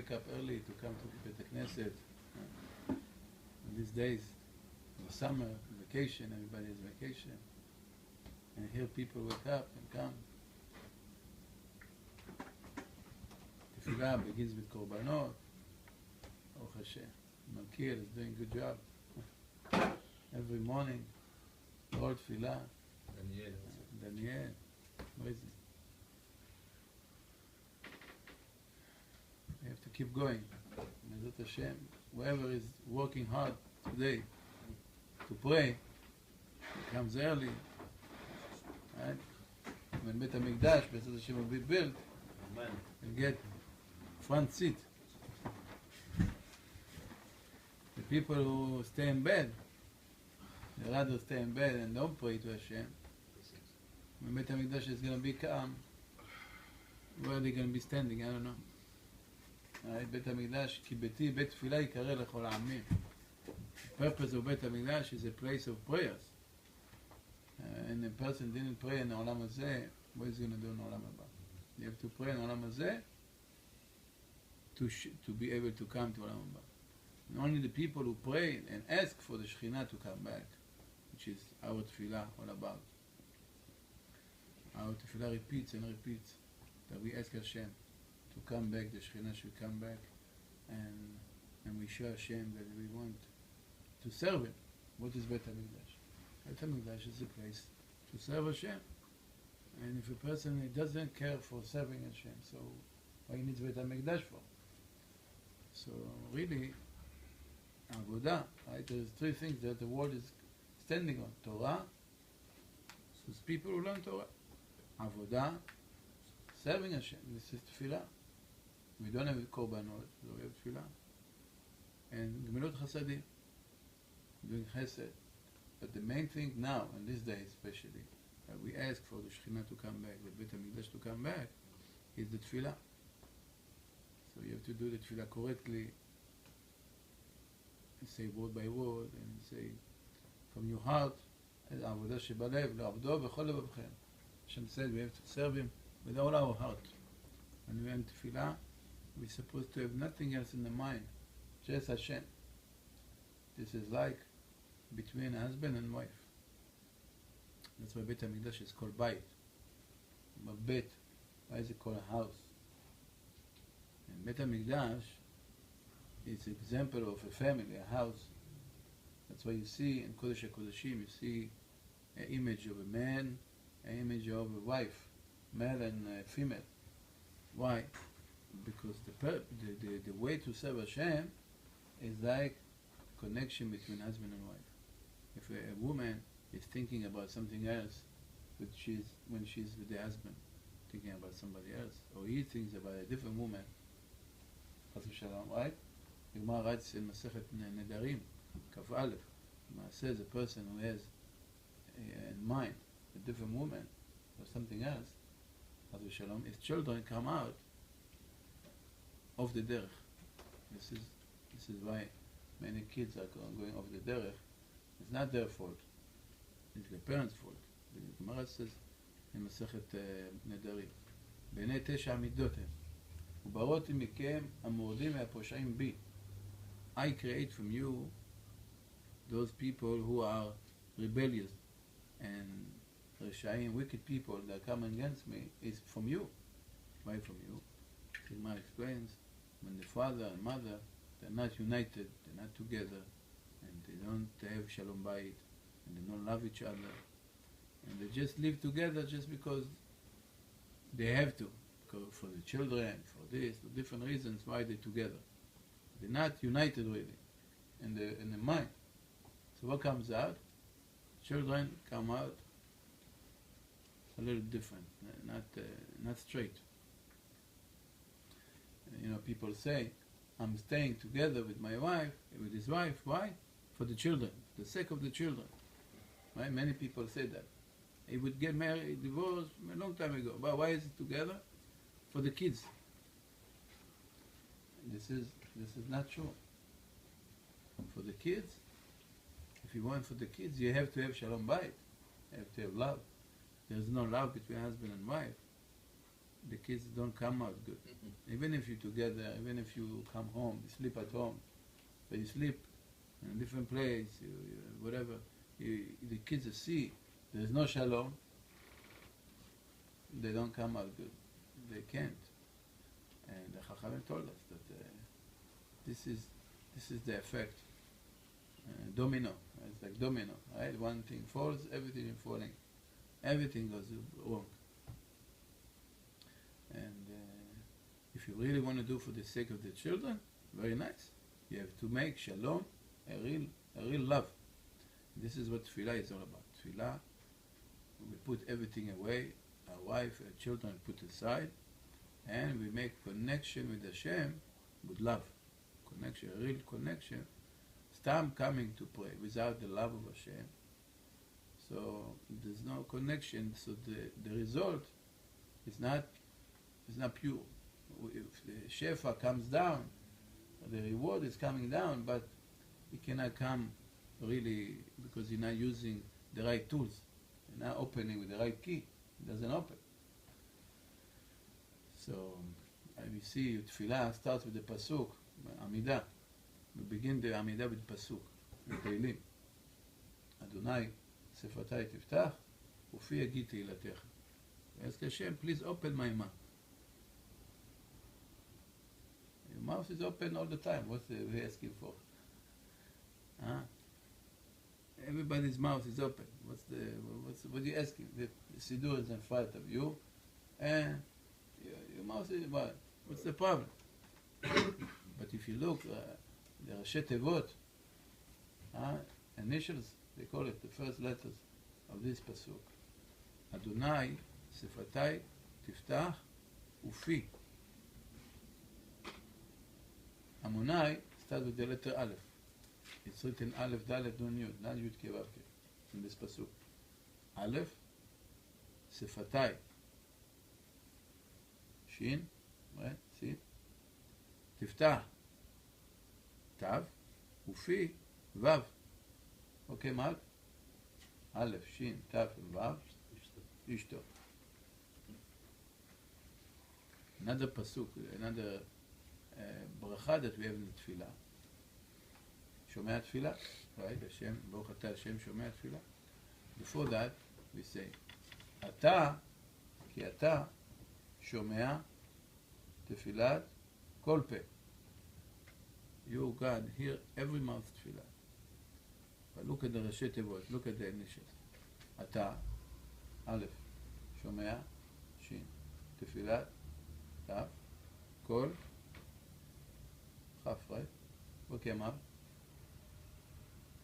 wake up early to come to Bet Knesset. These days, the summer, vacation, everybody has vacation. And here people wake up and come. Tefillah begins with Korbanot. Baruch Hashem. Malkiel is doing a good job. Every morning, Lord Tefillah. Daniel. Amazing. You have to keep going. Mezat Hashem. Whoever is working hard today to pray, he comes early. Right? When Bet HaMikdash, Mezat Hashem will be built, you'll get front seat. The people who stay in bed, they rather stay in bed and don't pray to Hashem. When Bet HaMikdash is going to be calm, where are they going to be standing? I don't know. Right? Bet HaMikdash, כי ביתי בית תפילה יקרא לכל העמים. The purpose of Bet HaMikdash is a place of prayers. And a person didn't pray in העולם הזה, what is he going to do in העולם הבא? You have to pray in העולם הזה to be able to come to העולם הבא. And only the people who pray and ask for the Shekhinah to come back, which is our tefillah all about. Our tefillah repeats and repeats that we ask Hashem to come back, the Shekhinah should come back, and we show Hashem that we want to serve Him. What is Bet HaMikdash? Bet HaMikdash is a place to serve Hashem. And if a person doesn't care for serving Hashem, so why he needs Bet HaMikdash for? So really, Avodah, right? There's three things that the world is standing on. Torah, so it's people who learn Torah. Avodah, serving Hashem. This is Tefillah. We don't have Korbanot, so we have Tefillah. And Gemilut Chasadim, doing Chesed. But the main thing now, in these days especially, that we ask for the Shekhinah to come back, the Bet HaMikdash to come back, is the Tefillah. So you have to do the Tefillah correctly, and say word by word, and say from your heart, Avodah Shebalev, L'Abdo B'chol Levavchem. Hashem said we have to serve Him with all our heart. When we end Tefillah, we're supposed to have nothing else in the mind, just Hashem. This is like between a husband and wife. That's why Bet HaMikdash is called Bayit. But Bet, why is it called a house? And Bet HaMikdash is an example of a family, a house. That's why you see in Kodesh HaKodeshim, you see an image of a man, an image of a wife, male and female. Why? Because the way to serve Hashem is like connection between husband and wife. If a woman is thinking about something else, when she's with the husband, thinking about somebody else, or he thinks about a different woman, right? The Gemara writes in Masechet Nedarim, Kaf Aleph, says a person who has in mind a different woman or something else, his children come out of the derech. This is why many kids are going off the derech. It's not their fault. It's the parents' fault. The Gemara says in Masechet Nedarim, בעיני תשע מידות הם, ובראתי מכם המורדים והפושעים בי. I create from you those people who are rebellious and Reshaim, wicked people that come against me, is from you. Why from you? The Gemara explains, when the father and mother, they're not united, they're not together, and they don't have shalom bayit, and they don't love each other, and they just live together just because they have to, because for the children, for this, for different reasons why they're together. They're not united really in the mind. So what comes out? Children come out a little different, not straight. You know, people say, I'm staying together with my wife, with his wife. Why? For the children, for the sake of the children. Right? Many people say that. He would get married, divorced a long time ago. But why is it together? For the kids. This is not true. For the kids, if you want for the kids, you have to have shalom bayit. You have to have love. There's no love between husband and wife. the kids don't come out good. Even if you're together, even if you come home, you sleep at home, but you sleep in a different place, whatever, the kids see there's no shalom, they don't come out good. They can't. And the Chachamim told us that this is the effect. Domino. It's like domino, right? One thing falls, everything is falling. Everything goes wrong. And if you really want to do for the sake of the children, very nice. You have to make shalom a real love. This is what tefillah is all about. Tefillah, we put everything away, our wife, our children put aside, and we make connection with Hashem with love. Connection, a real connection. Stam coming to pray without the love of Hashem. So there's no connection, so the result is not pure. If the shefa comes down, the reward is coming down, but it cannot come really because you're not using the right tools. You're not opening with the right key. It doesn't open. So we see tefillah starts with the pasuk, Amidah. We begin the Amidah with pasuk, with Teilim. Adonai, Sefatai Tiftach, Ufi Yagid Teilatecha. Ask Hashem, please open my mouth. Your mouth is open all the time. What's we asking for? Huh? Everybody's mouth is open. What are you asking? The Siddur is in front of you, and your mouth is what? What's the problem? But if you look, the Rashi Tevot, initials, they call it the first letters of this pasuk. Adonai, Sefatai, Tiftach, Ufi. Amonai starts with the letter Aleph. It's written Aleph, Dalet, Nun, Yud, not Yud, Ke, Vav, Ke, in this pasuk. Aleph, Sefatai, Shin, right? See? Tiftach, Tav, Ufi, Vav. Okay, Mark? Aleph, Shin, Tav, and Vav. Ishto. Another pasuk, another bracha that we have in the tefillah. Shomea tefillah, right? Hashem, Baruch Atah Hashem, Shomea tefillah. Before that, we say, Ata, ki Ata, Shomea tefillat, kol pe. You, God, hear every mouth tefillah. But look at the Rashi Tevot, look at the initials. Ata, Aleph, Shomea, Shin, tefillat, Tav, kol, Chaf, right? Okay, Mar.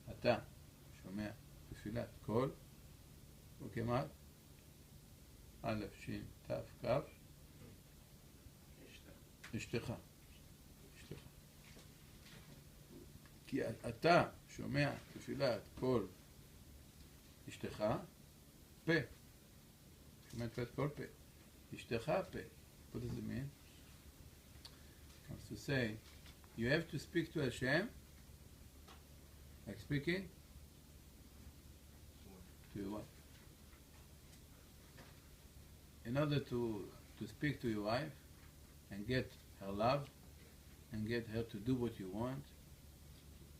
אתה שומע תפילת קול, וכמעט א', ש', ת', כ', אשתך. כי אתה שומע תפילת קול אשתך, פה. שומע תפילת קול פה. אשתך פה. What does it mean? It comes to say, you have to speak to Hashem, like speaking to your wife. In order to speak to your wife and get her love and get her to do what you want,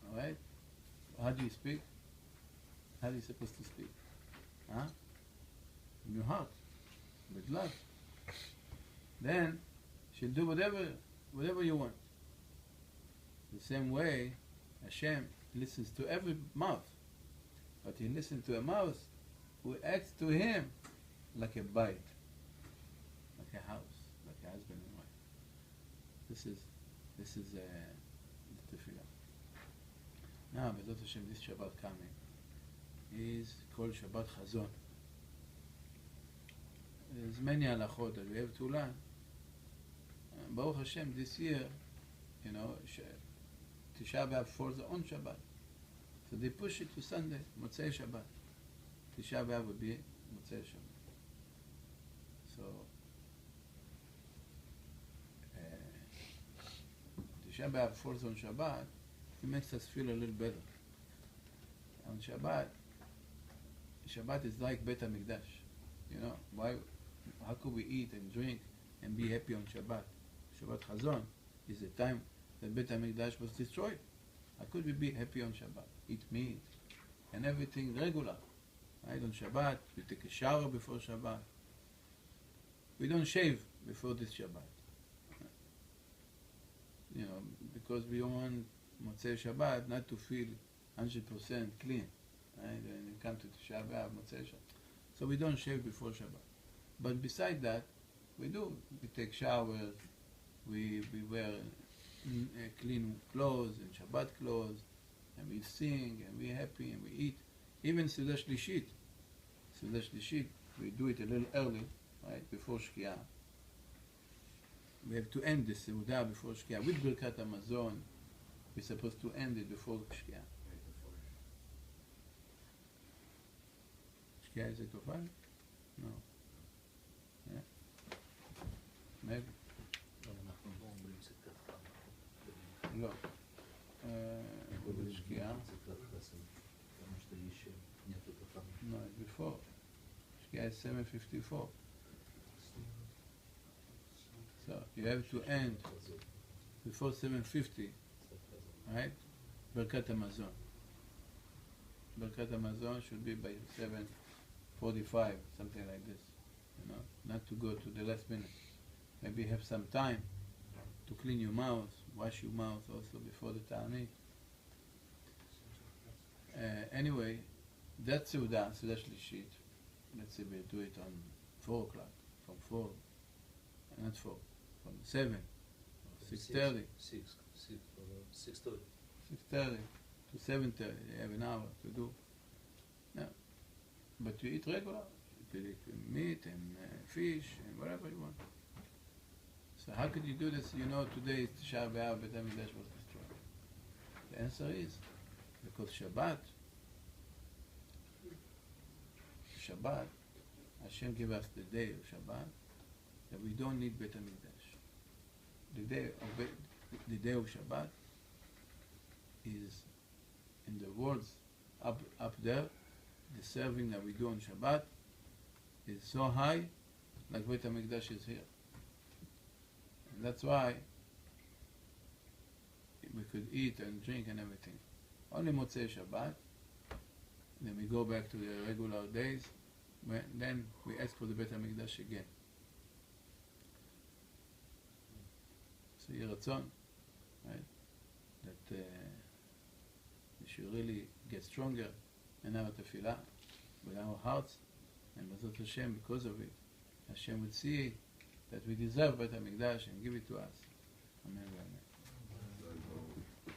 alright? How do you speak? How are you supposed to speak? Huh? In your heart, with love. Then she'll do whatever you want. The same way Hashem listens to every mouth, but he listens to a mouth who acts to him like a bite, like a house, like a husband and wife. This is the tefillah. Now, B'ezrat Hashem, this Shabbat coming is called Shabbat Chazon. There's many halachot that we have to learn. Baruch Hashem, this year, you know, Tisha B'Av falls on Shabbat. So they push it to Sunday, Motzei Shabbat. Tisha B'Av would be Motzei Shabbat. So, Tisha B'Av falls on Shabbat, it makes us feel a little better. On Shabbat is like Bet HaMikdash. You know, how could we eat and drink and be happy on Shabbat. Shabbat Chazon is the time that Beit HaMikdash was destroyed. How could we be happy on Shabbat? Eat meat and everything regular. Right? On Shabbat, we take a shower before Shabbat. We don't shave before this Shabbat. You know, because we don't want Motzei Shabbat not to feel 100% clean. Right? When you come to Tisha B'Av, Motzei Shabbat. So we don't shave before Shabbat. But beside that, we do. We take showers, we wear clean clothes and Shabbat clothes, and we sing, and we're happy, and we eat. Even Seudah Shlishit. Seudah Shlishit, we do it a little early, right, before Shkia. We have to end the Seudah before Shkia. With Birkat Hamazon, we're supposed to end it before Shkia. Shkia is 8 or 5? No. Yeah. Maybe. לא. שקיעה. No, it's before. שקיעה is 7:54. So you have to end before 7:50, right? Birkat Hamazon. Birkat Hamazon should be by 7:45, something like this. You know, not to go to the last minute. Maybe have some time to clean your mouth, wash your mouth also before the Ta'anit. Anyway, that's Seudah Shlishit. Let's say we do it on 4 o'clock, from 4, not 4, from 7, or 6:30. 6:30. 6:30 to 7:30, you have an hour to do. No. But you eat regular. You could eat meat and fish and whatever you want. So how could you do this? You know, today is Tisha B'Av, Beit HaMikdash was destroyed. The answer is because Shabbat, Hashem gave us the day of Shabbat that we don't need Beit HaMikdash. The day of Shabbat is in the worlds up there. The serving that we do on Shabbat is so high, like Beit HaMikdash is here. And that's why we could eat and drink and everything. Only Motzei Shabbat. Then we go back to the regular days. Then we ask for the Beit HaMikdash again. So Yeh Ratzon, right? That we should really get stronger in our tefillah, with our hearts, and B'ezrat Hashem, because of it, Hashem would see that we deserve Beit HaMikdash and give it to us. Amen. Amen.